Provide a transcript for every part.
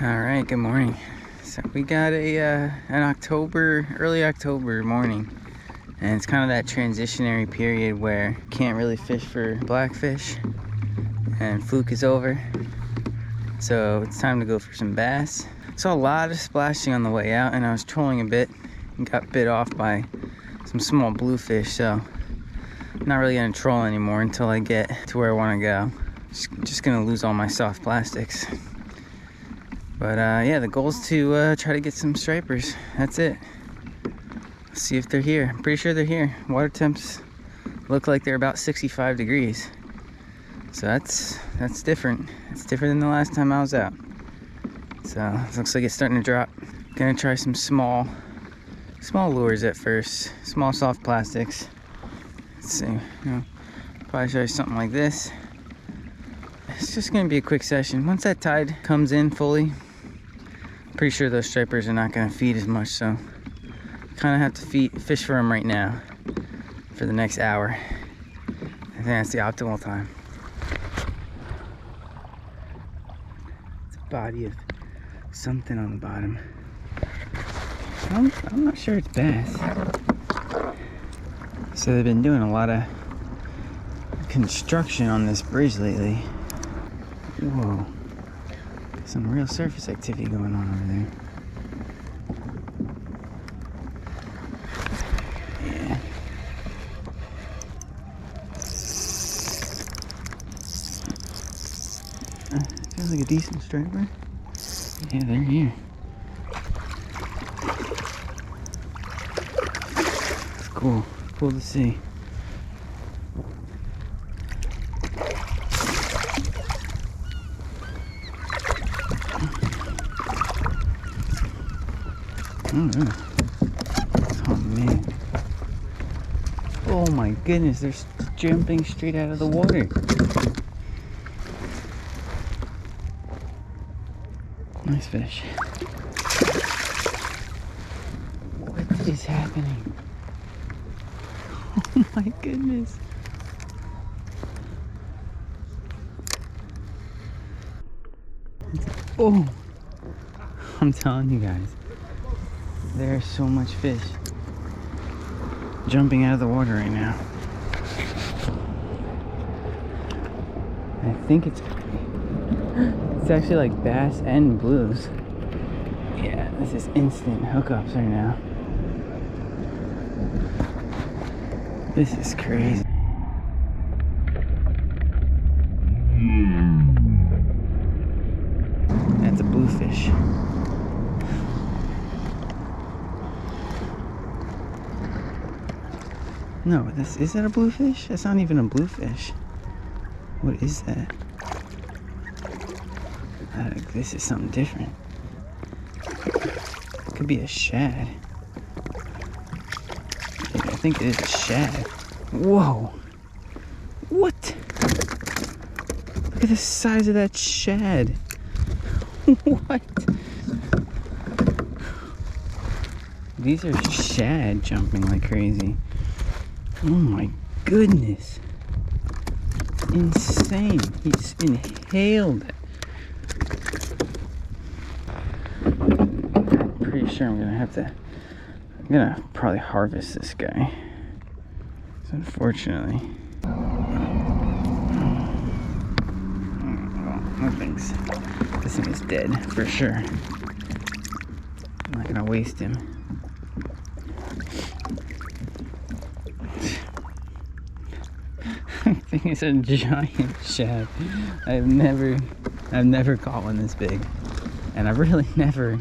All right, good morning. So we got an early October morning, and it's kind of that transitionary period where you can't really fish for blackfish and fluke is over. So it's time to go for some bass. Saw a lot of splashing on the way out, and I was trolling a bit and got bit off by some small bluefish. So I'm not really gonna troll anymore until I get to where I want to go. Just gonna lose all my soft plastics. But yeah, the goal is to try to get some stripers. That's it. See if they're here. I'm pretty sure they're here. Water temps look like they're about 65 degrees. So that's different. It's different than the last time I was out. So it looks like it's starting to drop. Gonna try some small lures at first. Small soft plastics. Let's see. Probably try something like this. It's just gonna be a quick session. Once that tide comes in fully, pretty sure those stripers are not gonna feed as much, so kind of have to fish for them right now for the next hour. I think that's the optimal time. It's a body of something on the bottom. I'm not sure it's bass. So they've been doing a lot of construction on this bridge lately. Whoa, some real surface activity going on over there. Yeah. Feels like a decent striper. Yeah, they're here. It's cool. Cool to see. Oh man. Oh my goodness, they're jumping straight out of the water. Nice fish. What is happening? Oh my goodness. Oh, I'm telling you guys. There's so much fish jumping out of the water right now. I think it's actually like bass and blues. Yeah, this is instant hookups right now. This is crazy. That's a bluefish. No, is that a bluefish? That's not even a bluefish. What is that? This is something different. It could be a shad. Yeah, I think it is a shad. Whoa! What? Look at the size of that shad. What? These are shad jumping like crazy. Oh my goodness. Insane. He's inhaled it. I'm pretty sure I'm gonna probably harvest this guy. So unfortunately. No thanks. This thing is dead for sure. I'm not gonna waste him. I think it's a giant shad. I've never caught one this big, and I've really never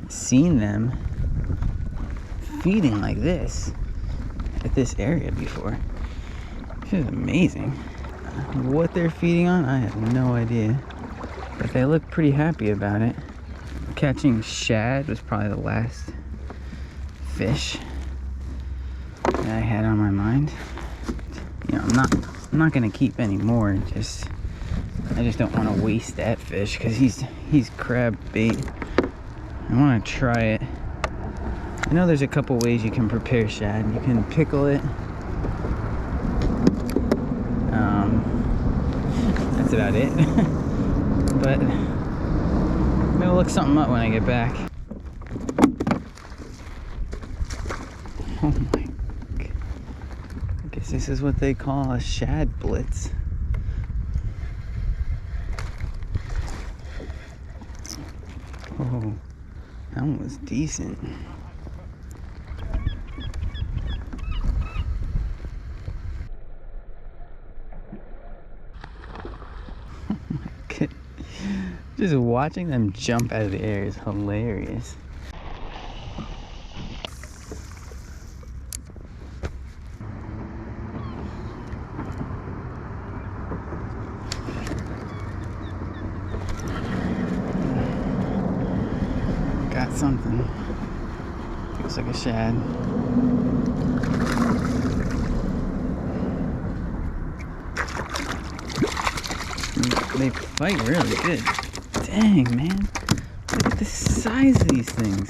seen them feeding like this at this area before. This is amazing. What they're feeding on, I have no idea, but they look pretty happy about it. Catching shad was probably the last fish that I had on my mind. You know, I'm not gonna keep any more. I just don't want to waste that fish because he's crab bait. I want to try it. I know there's a couple ways you can prepare shad. You can pickle it. That's about it. But look something up when I get back. Oh my God. I guess this is what they call a shad blitz. Oh, that one was decent. Just watching them jump out of the air is hilarious. Got something. Looks like a shad. They fight really good. Dang, man. Look at the size of these things.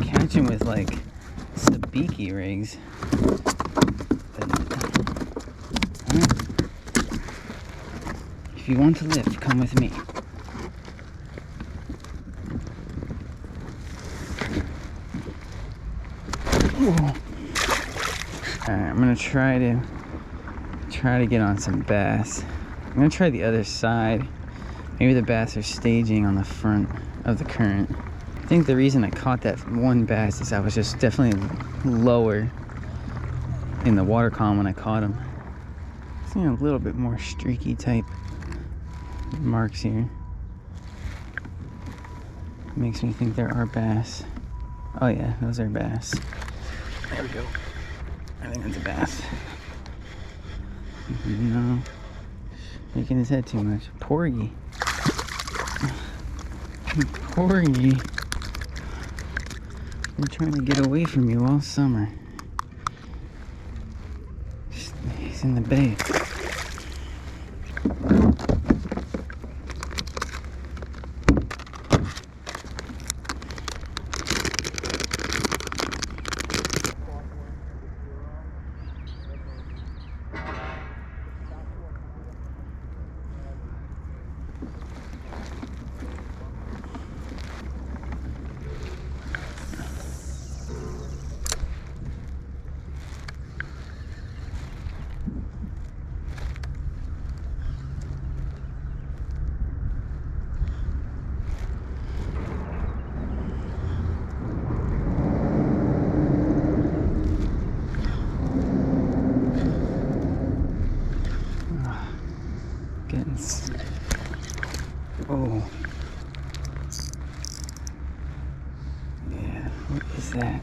Catching with like sabiki rigs. If you want to live, come with me. Alright, I'm gonna try to get on some bass. I'm gonna try the other side. Maybe the bass are staging on the front of the current. I think the reason I caught that one bass is I was just definitely lower in the water column when I caught him. Seeing a little bit more streaky type marks here. Makes me think there are bass. Oh yeah, those are bass. There we go. I think that's a bass. No. Making his head too much. Porgy. Porgy. I'm trying to get away from you all summer. He's in the bay. Oh. Yeah, what is that?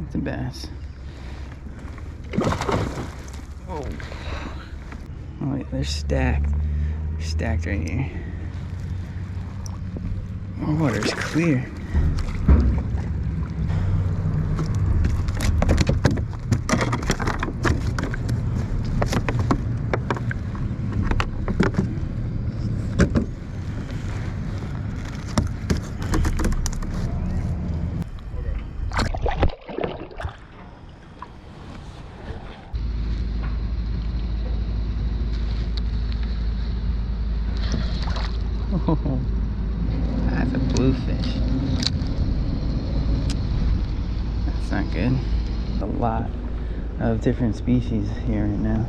It's a bass. Oh. Oh yeah, they're stacked. They're stacked right here. The water's clear. Oh, that's a bluefish. That's not good. A lot of different species here right now.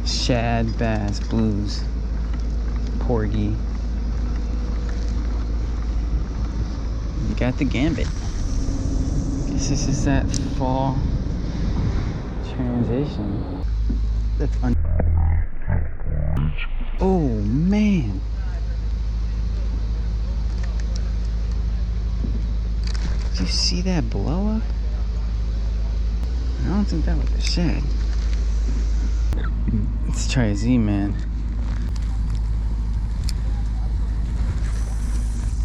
Shad, bass, blues, porgy. You got the gambit. Guess this is that fall transition. That's oh man. Did you see that blow up? I don't think that was a shad. Let's try a Z-man.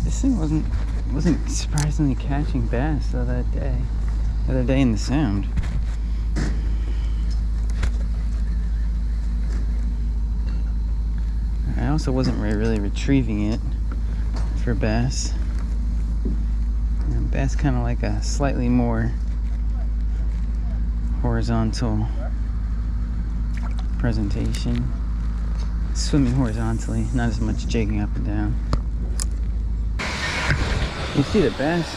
This thing wasn't surprisingly catching bass though that day. The other day in the sound. I also wasn't really retrieving it for bass. And bass kind of like a slightly more horizontal presentation. Swimming horizontally, not as much jigging up and down. You see the bass?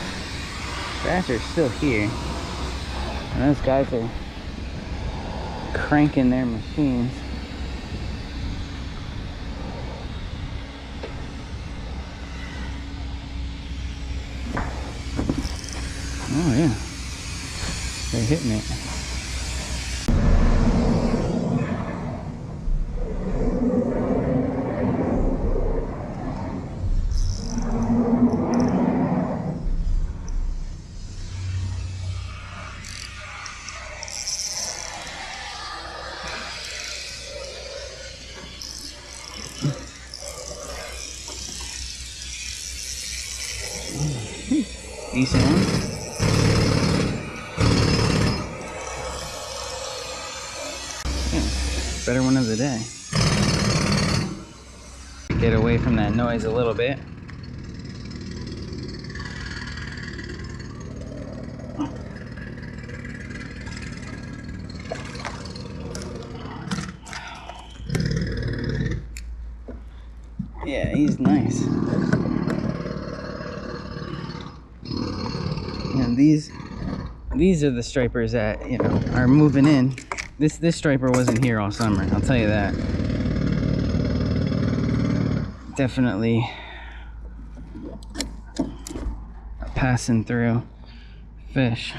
Bass are still here. And those guys are cranking their machines. Oh yeah, they're hitting it. Decent one. Yeah, better one of the day. Get away from that noise a little bit. Yeah, he's nice. And these are the stripers that, you know, are moving in. This striper wasn't here all summer, I'll tell you that. Definitely a passing through fish.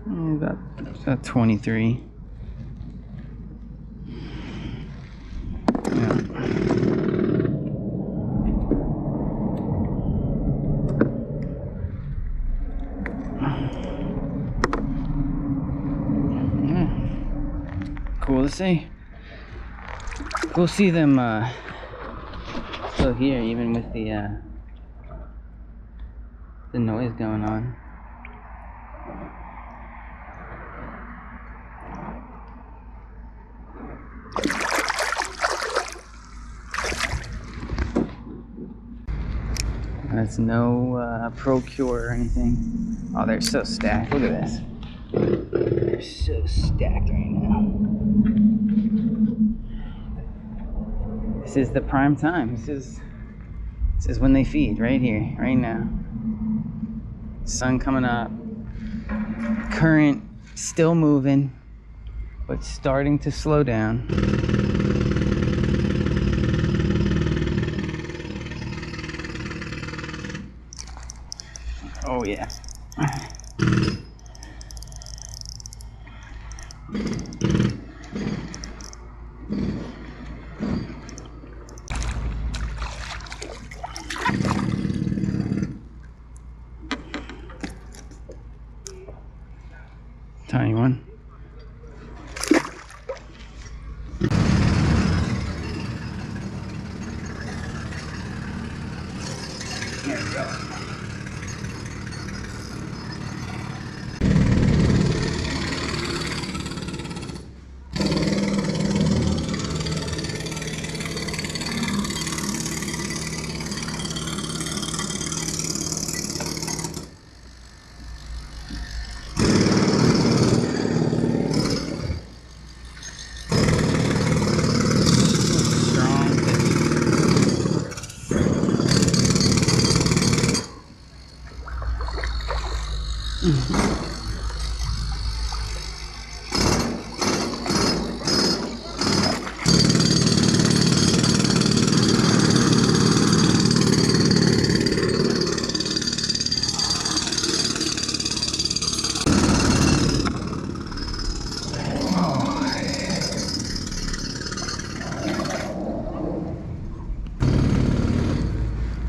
About 23. Yeah. Cool to see. We'll see them still here, even with the noise going on. That's no procure or anything. Oh, they're so stacked. Look at this. They're so stacked right now. This is the prime time. This is when they feed, right here, right now. Sun coming up. Current still moving, but starting to slow down. Oh yeah. Tiny one. There we go.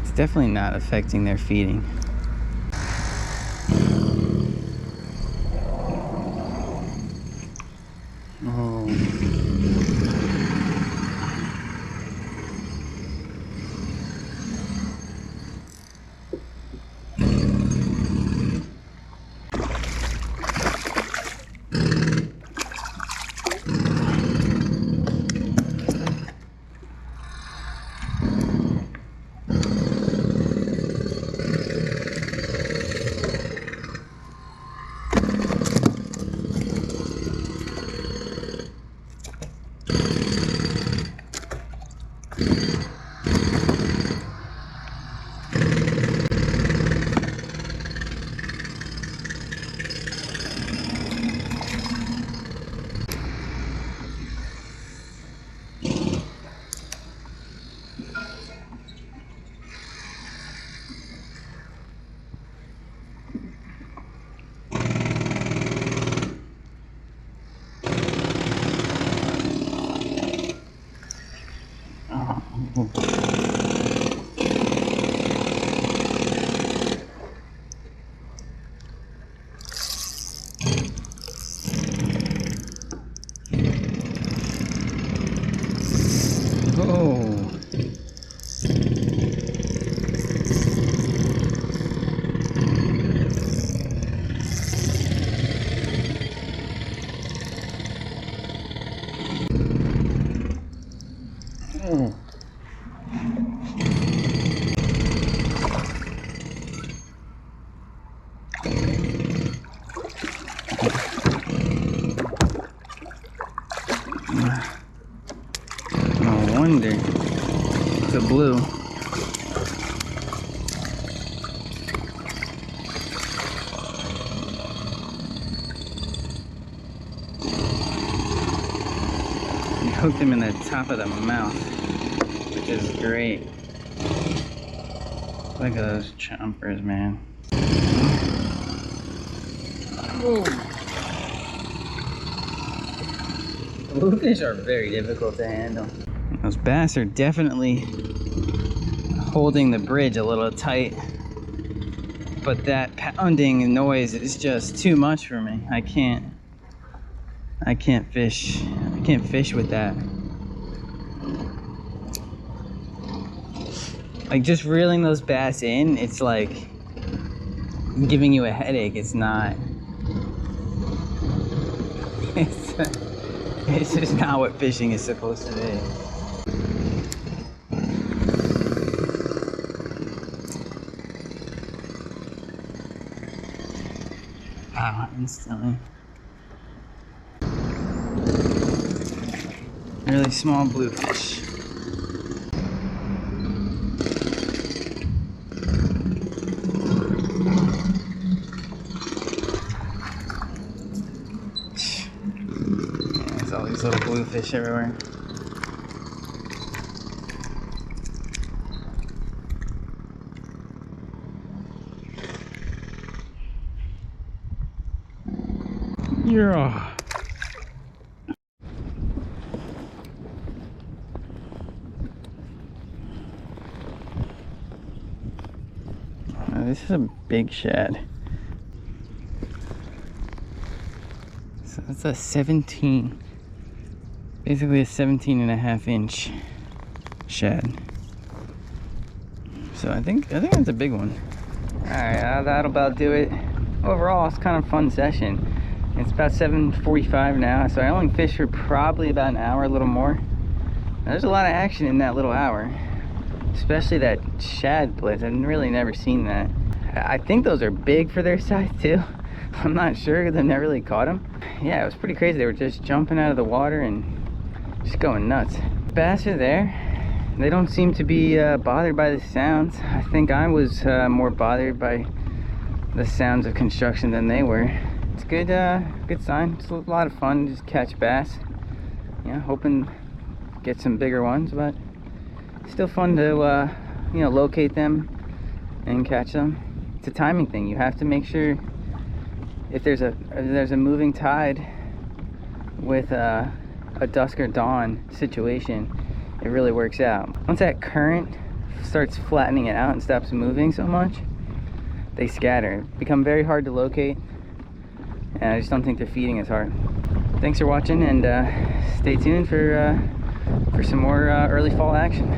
It's definitely not affecting their feeding. Oh. hooked him in the top of the mouth, which is great. Look at those chompers, man. Ooh. Bluefish are very difficult to handle. Those bass are definitely holding the bridge a little tight, but that pounding noise is just too much for me. I can't fish with that. Like, just reeling those bass in, it's like giving you a headache. It's not. It's just not what fishing is supposed to be. Wow, instantly. Really small bluefish. There's all these little bluefish everywhere. Yeah. This is a big shad. So it's a 17, basically a 17.5-inch shad. So I think that's a big one. All right, that'll about do it. Overall, it's kind of a fun session. It's about 7:45 now, so I only fished for probably about an hour, a little more. Now, there's a lot of action in that little hour, especially that shad blitz. I've really never seen that. I think those are big for their size too. I'm not sure because I've never really caught them. Yeah, it was pretty crazy. They were just jumping out of the water and just going nuts. Bass are there. They don't seem to be bothered by the sounds. I think I was more bothered by the sounds of construction than they were. It's good, good sign. It's a lot of fun to just catch bass. Yeah, hoping to get some bigger ones, but still fun to you know, locate them and catch them. It's a timing thing. You have to make sure if there's a moving tide with a dusk or dawn situation, it really works out. Once that current starts flattening it out and stops moving so much, they scatter, become very hard to locate, and I just don't think they're feeding as hard. Thanks for watching, and stay tuned for some more early fall action.